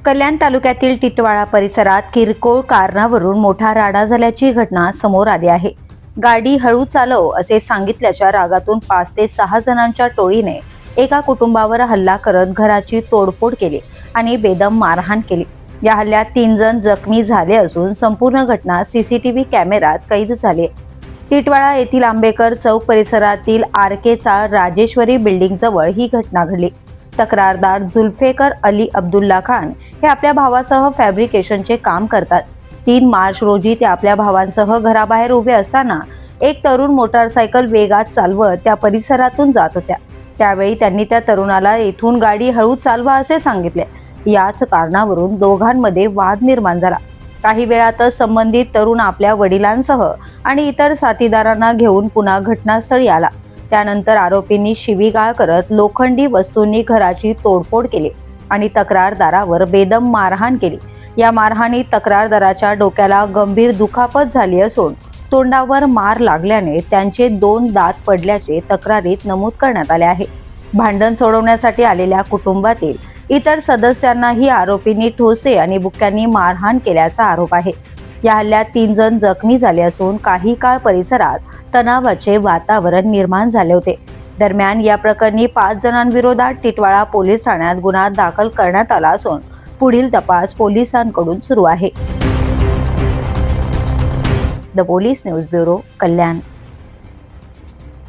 कल्याण तालुक्यातील टिटवाळा परिसरात किरकोळ कारणावरून मोठा राडा झाल्याची घटना समोर आली आहे। गाडी हळू चालव असे सांगितल्याच्या रागातून 5 ते 6 जणांच्या टोळीने एका कुटुंबावर हल्ला करत घराची तोडफोड केली आणि बेदम मारहाण केली। या हल्ल्यात 3 जण जखमी झाले असून संपूर्ण घटना सीसीटीव्ही कॅमेऱ्यात कैद झाली। टिटवाळा येथील आंबेकर चौक परिसरातील आरके चाळ राजेश्वरी बिल्डिंग जवळ ही घटना घडली। तक्रारदार जुल्फेकर अली अब्दुल्ला खान हे आपल्या भावासह फॅब्रिकेशनचे काम करतात। 3 मार्च रोजी ते आपल्या भावांसह घराबाहेर उभे असताना एक तरुण मोटारसायकल वेगात चालवत त्या परिसरातून जात होत्या। त्यावेळी त्यांनी त्या तरुणाला येथून गाडी हळू चालवा असे सांगितले। याच कारणावरून दोघांमध्ये वाद निर्माण झाला। काही वेळातच संबंधित तरुण आपल्या वडिलांसह आणि इतर साथीदारांना घेऊन पुन्हा घटनास्थळी आला। त्यानंतर आरोपींनी शिवीगाळ करत लोखंडी वस्तूंनी घराची तोडफोड केली आणि तक्रारदारावर बेदम मारहाण केली। या मारहाणीत तक्रारदाराच्या डोक्याला गंभीर दुखापत झाली असून तोंडावर मार लागल्याने त्यांचे 2 दात पडल्याचे तक्रारीत नमूद करण्यात आले आहे। भांडण सोडवण्यासाठी आलेल्या कुटुंबातील इतर सदस्यांनाही आरोपींनी ठोसे आणि बुक्क्यांनी मारहाण केल्याचा आरोप आहे। या हल्ल्यात 3 जण जखमी झाले असून काही काळ परिसरात तणावाचे वातावरण निर्माण झाले होते। दरम्यान या प्रकरणी 5 जणांविरोधात टिटवाळा पोलीस ठाण्यात गुन्हा दाखल करण्यात आला असून पुढील तपास पोलिसांकडून सुरू आहे। The police news bureau, Kalyan.